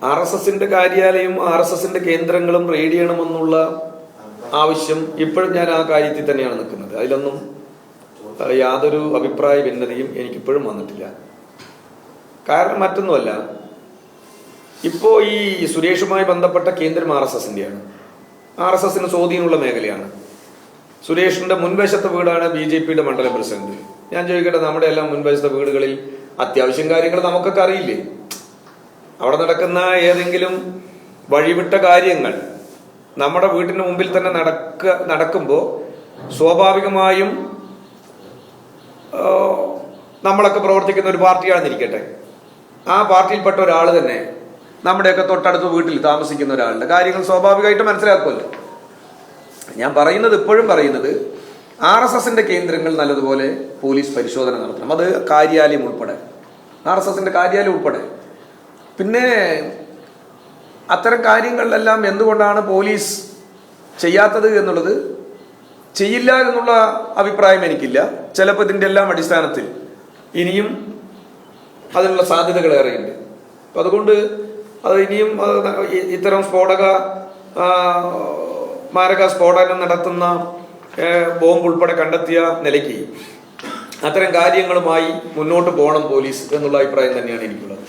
RSSന്റെ കാര്യാലയം RSSന്റെ കേന്ദ്രങ്ങളും റെയ്ഡ് ചെയ്യണമെന്നുള്ള ആവശ്യം ഇപ്പോഴും ഞാൻ ആ കാര്യത്തിൽ തന്നെയാണ് നിൽക്കുന്നത്. അതിലൊന്നും യാതൊരു അഭിപ്രായ ഭിന്നതയും എനിക്കിപ്പോഴും വന്നിട്ടില്ല. കാരണം മറ്റൊന്നുമല്ല, ഇപ്പോൾ ഈ സുരേഷുമായി ബന്ധപ്പെട്ട കേന്ദ്രം RSSന്റെയാണ്. RSSന് സ്വാധീനമുള്ള മേഖലയാണ്. സുരേഷിന്റെ മുൻവശത്തെ വീടാണ് BJPയുടെ മണ്ഡലം പ്രസിഡന്റ്. ഞാൻ ചോദിക്കട്ടെ, നമ്മുടെ എല്ലാം മുൻവശത്തെ വീടുകളിൽ അത്യാവശ്യം കാര്യങ്ങൾ നമുക്കൊക്കെ അറിയില്ലേ? അവിടെ നടക്കുന്ന ഏതെങ്കിലും വഴിവിട്ട കാര്യങ്ങൾ നമ്മുടെ വീട്ടിന് മുമ്പിൽ തന്നെ നടക്കുമ്പോൾ സ്വാഭാവികമായും നമ്മളൊക്കെ പ്രവർത്തിക്കുന്ന ഒരു പാർട്ടിയാണെന്നിരിക്കട്ടെ, ആ പാർട്ടിയിൽപ്പെട്ട ഒരാൾ തന്നെ നമ്മുടെയൊക്കെ തൊട്ടടുത്ത വീട്ടിൽ താമസിക്കുന്ന ഒരാളുടെ കാര്യങ്ങൾ സ്വാഭാവികമായിട്ട് മനസ്സിലാക്കുമല്ലോ. ഞാൻ പറയുന്നത്, ഇപ്പോഴും പറയുന്നത്, RSSന്റെ കേന്ദ്രങ്ങൾ നല്ലതുപോലെ പോലീസ് പരിശോധന നടത്തണം. അത് കാര്യാലയം ഉൾപ്പെടെ, RSSന്റെ കാര്യാലയം ഉൾപ്പെടെ. പിന്നെ അത്തരം കാര്യങ്ങളിലെല്ലാം എന്തുകൊണ്ടാണ് പോലീസ് ചെയ്യാത്തത് എന്നുള്ളത്, ചെയ്യില്ല എന്നുള്ള അഭിപ്രായം എനിക്കില്ല. ചിലപ്പോൾ ഇതിൻ്റെ എല്ലാം അടിസ്ഥാനത്തിൽ ഇനിയും അതിനുള്ള സാധ്യതകൾ ഏറെയുണ്ട്. അപ്പം അതുകൊണ്ട് അത് ഇനിയും ഇത്തരം മാരക സ്ഫോടനം നടത്തുന്ന ബോംബ് ഉൾപ്പെടെ കണ്ടെത്തിയ നിലയ്ക്ക് അത്തരം കാര്യങ്ങളുമായി മുന്നോട്ട് പോകണം പോലീസ് എന്നുള്ള അഭിപ്രായം തന്നെയാണ് എനിക്കുള്ളത്.